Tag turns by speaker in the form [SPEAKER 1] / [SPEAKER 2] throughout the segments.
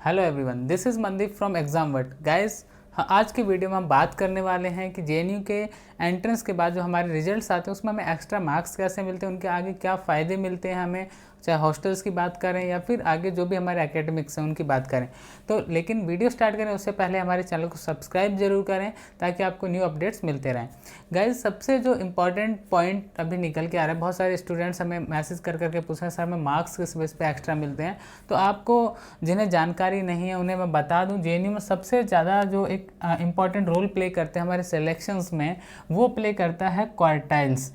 [SPEAKER 1] Hello everyone, this is Mandeep from exam word guys. आज की video में हम बात करने वाले हैं कि जेएनयू के एंट्रेंस के बाद जो हमारे रिजल्ट्स आते हैं उसमें हमें एक्स्ट्रा मार्क्स कैसे मिलते हैं, उनके आगे क्या फ़ायदे मिलते हैं हमें, चाहे हॉस्टल्स की बात करें या फिर आगे जो भी हमारे एकेडमिक्स हैं उनकी बात करें। तो लेकिन वीडियो स्टार्ट करें उससे पहले हमारे चैनल को सब्सक्राइब जरूर करें ताकि आपको न्यू अपडेट्स मिलते रहें। गाइस, सबसे जो इम्पॉर्टेंट पॉइंट अभी निकल के आ रहा है, बहुत सारे स्टूडेंट्स हमें मैसेज कर करके पूछ रहे हैं सर हमें मार्क्स किस बेस पे एक्स्ट्रा मिलते हैं। तो आपको जिन्हें जानकारी नहीं है उन्हें मैं बता दूं, जेएनयू में सबसे ज़्यादा जो एक इम्पॉर्टेंट रोल प्ले करते हैं हमारे सिलेक्शंस में, वो प्ले करता है क्वार्टाइल्स।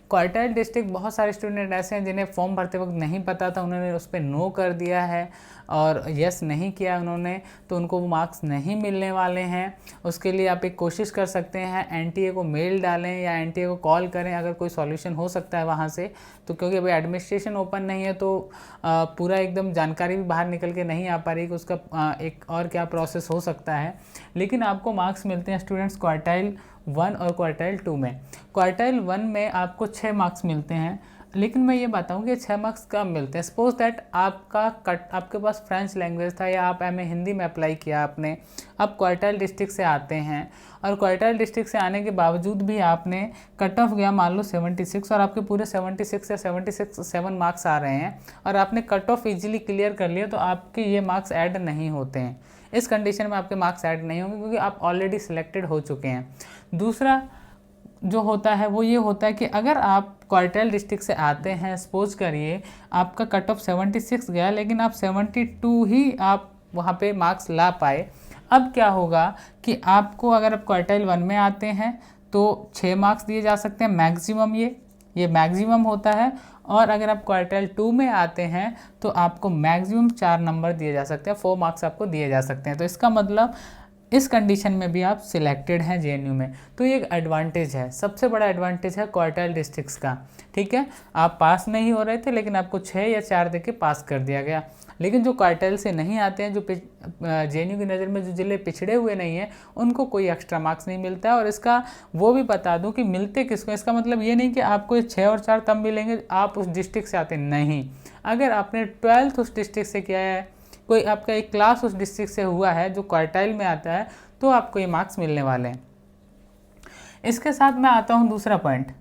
[SPEAKER 1] क्वार्टाइल डिस्ट्रिक्ट, बहुत सारे स्टूडेंट ऐसे हैं जिन्हें फॉर्म भरते वक्त नहीं पता था, उन्होंने उस पर नो कर दिया है और यस नहीं किया उन्होंने, तो उनको वो मार्क्स नहीं मिलने वाले हैं। उसके लिए आप एक कोशिश कर सकते हैं, एनटीए को मेल डालें या एनटीए को कॉल करें अगर कोई सॉल्यूशन हो सकता है वहाँ से। तो क्योंकि अभी एडमिनिस्ट्रेशन ओपन नहीं है तो पूरा एकदम जानकारी भी बाहर निकल के नहीं आ पा रही कि उसका एक और क्या प्रोसेस हो सकता है। लेकिन आपको मार्क्स मिलते हैं स्टूडेंट्स क्वार्टाइल 1 और क्वार्टाइल 2 में। क्वार्टाइल 1 में आपको 6 मार्क्स मिलते हैं, लेकिन मैं ये बताऊँ कि 6 मार्क्स कब मिलते हैं। सपोज दैट आपके पास फ्रेंच लैंग्वेज था या आप एमए हिंदी में अप्लाई किया आपने, आप क्वार्टाइल डिस्ट्रिक्ट से आते हैं और क्वार्टाइल डिस्ट्रिक्ट से आने के बावजूद भी आपने कट ऑफ गया मान लो 76 और आपके पूरे 76 या 7 मार्क्स आ रहे हैं और आपने कट ऑफ ईजिली क्लियर कर लिया, तो आपके ये मार्क्स ऐड नहीं होते हैं। इस कंडीशन में आपके मार्क्स ऐड नहीं होंगे क्योंकि आप ऑलरेडी सिलेक्टेड हो चुके हैं। दूसरा जो होता है वो ये होता है कि अगर आप क्वार्टाइल डिस्ट्रिक्ट से आते हैं, सपोज करिए आपका कट ऑफ 76 गया लेकिन आप 72 ही आप वहाँ पे मार्क्स ला पाए। अब क्या होगा कि आपको, अगर आप क्वार्टाइल 1 में आते हैं तो 6 मार्क्स दिए जा सकते हैं मैक्सिमम, ये मैक्सिमम होता है। और अगर आप क्वार्टाइल 2 में आते हैं तो आपको मैक्सिमम 4 नंबर दिए जा सकते हैं, 4 मार्क्स आपको दिए जा सकते हैं। तो इसका मतलब इस कंडीशन में भी आप सिलेक्टेड हैं जेएनयू में, तो ये एक एडवांटेज है, सबसे बड़ा एडवांटेज है क्वार्टाइल डिस्ट्रिक्ट्स का। ठीक है, आप पास नहीं हो रहे थे लेकिन आपको 6 या 4 देके पास कर दिया गया। लेकिन जो क्वार्टाइल से नहीं आते हैं, जो जेएनयू की नज़र में जो जिले पिछड़े हुए नहीं हैं, उनको कोई एक्स्ट्रा मार्क्स नहीं मिलता है। और इसका वो भी बता दूं कि मिलते किसको, इसका मतलब ये नहीं कि आपको 6 और 4 तब मिलेंगे आप उस डिस्ट्रिक्ट से आते नहीं। अगर आपने 12th उस डिस्ट्रिक्ट से किया है, कोई आपका एक क्लास उस डिस्ट्रिक्ट से हुआ है जो क्वार्टाइल में आता है, तो आपको ये मार्क्स मिलने वाले हैं। इसके साथ मैं आता हूँ दूसरा पॉइंट।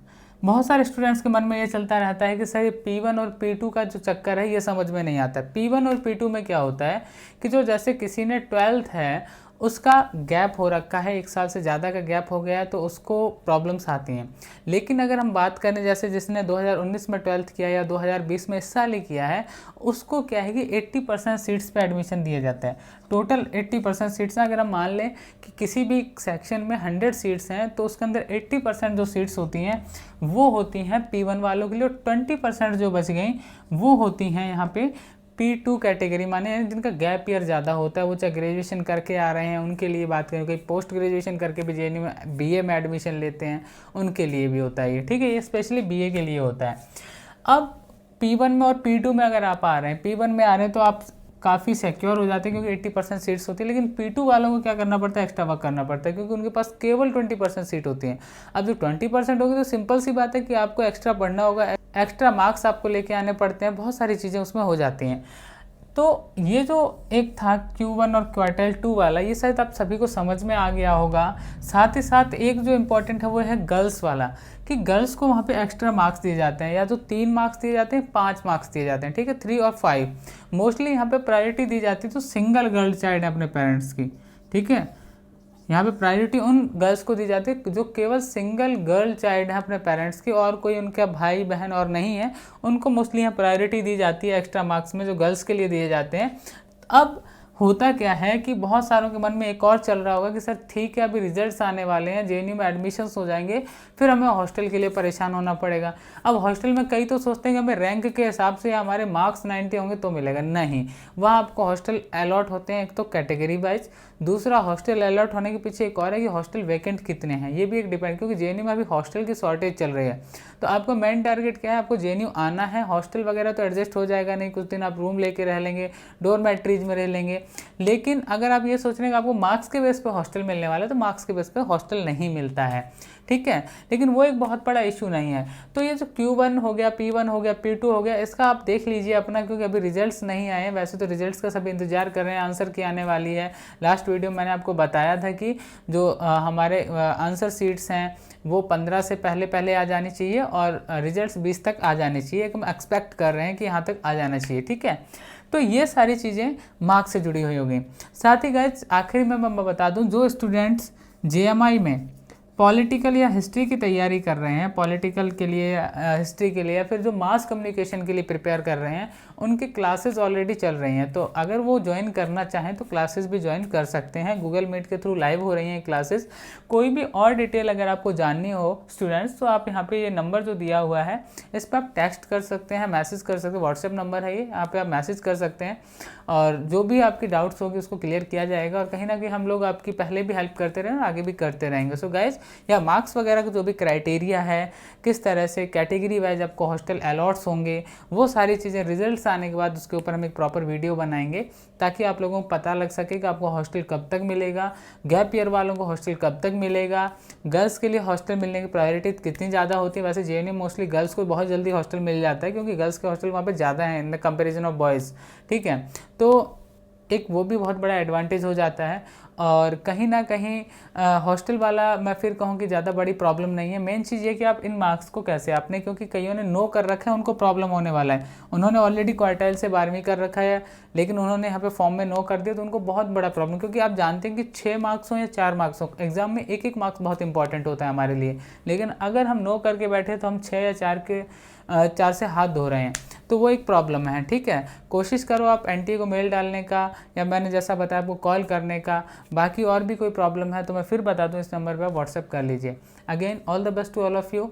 [SPEAKER 1] बहुत सारे स्टूडेंट्स के मन में ये चलता रहता है कि सर ये P1 और P2 का जो चक्कर है ये समझ में नहीं आता। P1 और P2 में क्या होता है कि जो जैसे किसी ने 12th है उसका गैप हो रखा है, 1 साल से ज़्यादा का गैप हो गया है, तो उसको प्रॉब्लम्स आती हैं। लेकिन अगर हम बात करें जैसे जिसने 2019 में 12th किया या 2020 में इस साल ही किया है, उसको क्या है कि 80% सीट्स पे एडमिशन दिए जाते हैं। टोटल 80% सीट्स हैं। अगर हम मान लें कि किसी भी सेक्शन में 100 सीट्स हैं तो उसके अंदर 80% जो सीट्स होती हैं वो होती हैं P1 वालों के लिए, और 20% जो बच गई वो होती हैं यहाँ पे P2 कैटेगरी, माने जिनका गैप ईयर ज़्यादा होता है, वो चाहे ग्रेजुएशन करके आ रहे हैं उनके लिए बात करें, कोई पोस्ट ग्रेजुएशन करके भी जेएनयू में बीए में एडमिशन लेते हैं उनके लिए भी होता है ये। ठीक है, ये स्पेशली बीए के लिए होता है। अब P1 में और P2 में अगर आप आ रहे हैं, P1 में आ रहे हैं तो आप काफ़ी सिक्योर हो जाते हैं क्योंकि 80% सीट्स होती है। लेकिन P2 वालों को क्या करना पड़ता है, एक्स्ट्रा वर्क करना पड़ता है क्योंकि उनके पास केवल 20% सीट होती हैं। अब जो 20% होगी तो सिंपल सी बात है कि आपको एक्स्ट्रा पढ़ना होगा, एक्स्ट्रा मार्क्स आपको लेके आने पड़ते हैं, बहुत सारी चीज़ें उसमें हो जाती हैं। तो ये जो एक था Q1 और क्वार्टाइल 2 वाला, ये शायद आप सभी को समझ में आ गया होगा। साथ ही साथ एक जो इम्पोर्टेंट है वो है गर्ल्स वाला, कि गर्ल्स को वहाँ पे एक्स्ट्रा मार्क्स दिए जाते हैं, या तो 3 मार्क्स दिए जाते हैं, 5 मार्क्स दिए जाते हैं। ठीक है, 3 और 5 मोस्टली यहाँ पे प्रायोरिटी दी जाती है तो सिंगल गर्ल चाइल्ड है अपने पेरेंट्स की। ठीक है, यहाँ पे प्रायोरिटी उन गर्ल्स को दी जाती है जो केवल सिंगल गर्ल चाइल्ड है अपने पेरेंट्स की, और कोई उनका भाई बहन और नहीं है, उनको मोस्टली यहाँ प्रायोरिटी दी जाती है एक्स्ट्रा मार्क्स में जो गर्ल्स के लिए दिए जाते हैं। अब होता क्या है कि बहुत सारों के मन में एक और चल रहा होगा कि सर ठीक है अभी रिजल्ट्स आने वाले हैं, जेएनयू में एडमिशन्स हो जाएंगे, फिर हमें हॉस्टल के लिए परेशान होना पड़ेगा। अब हॉस्टल में कई तो सोचते हैं कि हमें रैंक के हिसाब से हमारे मार्क्स 90 होंगे तो मिलेगा, नहीं। वहाँ आपको हॉस्टल अलॉट होते हैं, एक तो कैटेगरी वाइज, दूसरा हॉस्टल अलॉट होने के पीछे एक और है कि हॉस्टल वैकेंट कितने हैं, ये भी एक डिपेंड, क्योंकि जेएनयू में अभी हॉस्टल की शॉर्टेज चल रही है। तो आपका मेन टारगेट क्या है, आपको जेएनयू आना है, हॉस्टल वगैरह तो एडजस्ट हो जाएगा नहीं, कुछ दिन आप रूम लेके रह लेंगे, डोरमेट्रीज में रह लेंगे, लेकिन अगर आप ये सोच रहे हैं कि आपको मार्क्स के बेस पे हॉस्टल मिलने वाला है, तो मार्क्स के बेस पे हॉस्टल नहीं मिलता है, ठीक है। लेकिन वो एक बहुत बड़ा इशू नहीं है। तो ये जो Q1 हो गया, P1 हो गया, P2 हो गया, इसका आप देख लीजिए अपना, क्योंकि अभी रिजल्ट्स नहीं आए हैं। वैसे तो रिजल्ट्स का सभी इंतजार कर रहे हैं, आंसर की आने वाली है। लास्ट वीडियो मैंने आपको बताया था कि जो हमारे आंसर शीट्स हैं वो 15 से पहले पहले आ जानी चाहिए और रिजल्ट्स 20 तक आ जानी चाहिए। हम एक्सपेक्ट कर रहे हैं कि यहाँ तक आ जाना चाहिए, ठीक है। तो ये सारी चीज़ें मार्क्स से जुड़ी हुई होगी। साथ ही गाइस आखिरी में मैं बता दूं, जो स्टूडेंट्स JMI में पॉलिटिकल या हिस्ट्री की तैयारी कर रहे हैं, पॉलिटिकल के लिए, हिस्ट्री के लिए, या फिर जो मास कम्युनिकेशन के लिए प्रिपेयर कर रहे हैं, उनकी क्लासेस ऑलरेडी चल रही हैं। तो अगर वो ज्वाइन करना चाहें तो क्लासेस भी ज्वाइन कर सकते हैं। गूगल मीट के थ्रू लाइव हो रही हैं क्लासेस। कोई भी और डिटेल अगर आपको जाननी हो स्टूडेंट्स, तो आप यहाँ पे ये नंबर जो दिया हुआ है इस पर आप टेक्स्ट कर सकते हैं, मैसेज कर सकते हैं। व्हाट्सएप नंबर है ये, यहाँ पे आप मैसेज कर सकते हैं और जो भी आपकी डाउट्स होगी उसको क्लियर किया जाएगा। और कहीं ना कहीं हम लोग आपकी पहले भी हेल्प करते रहे और आगे भी करते रहेंगे। सो गाइज, या मार्क्स वगैरह का जो भी क्राइटेरिया है, किस तरह से कैटेगरी वाइज आपको हॉस्टल अलॉट्स होंगे, वो सारी चीज़ें रिजल्ट्स आने के बाद उसके ऊपर हम एक प्रॉपर वीडियो बनाएंगे, ताकि आप लोगों को पता लग सके कि आपको हॉस्टल कब तक मिलेगा, गैप ईयर वालों को हॉस्टल कब तक मिलेगा, गर्ल्स के लिए हॉस्टल मिलने की प्रायोरिटी कितनी ज़्यादा होती है। वैसे JNU मोस्टली गर्ल्स को बहुत जल्दी हॉस्टल मिल जाता है, क्योंकि गर्ल्स के हॉस्टल वहाँ पे ज़्यादा हैं in the comparison of boys, ठीक है। तो एक वो भी बहुत बड़ा एडवांटेज हो जाता है। और कहीं ना कहीं हॉस्टल वाला मैं फिर कहूँ कि ज़्यादा बड़ी प्रॉब्लम नहीं है। मेन चीज़ ये कि आप इन मार्क्स को कैसे, आपने, क्योंकि कईयों ने नो कर रखा है, उनको प्रॉब्लम होने वाला है। उन्होंने ऑलरेडी क्वार्टाइल से 12वीं कर रखा है, लेकिन उन्होंने यहाँ पे फॉर्म में नो कर दिया, तो उनको बहुत बड़ा प्रॉब्लम, क्योंकि आप जानते हैं कि 6 मार्क्स हो या 4 मार्क्स हो, एग्जाम में एक एक मार्क्स बहुत इंपॉर्टेंट होता है हमारे लिए। लेकिन अगर हम नो करके बैठे तो हम 6 या 4 से हाथ धो रहे हैं, तो वो एक प्रॉब्लम है, ठीक है। कोशिश करो आप NTA को मेल डालने का, या मैंने जैसा बताया आपको कॉल करने का। बाकी और भी कोई प्रॉब्लम है तो मैं फिर बता दूं, इस नंबर पर व्हाट्सएप कर लीजिए। Again all the best to all of you.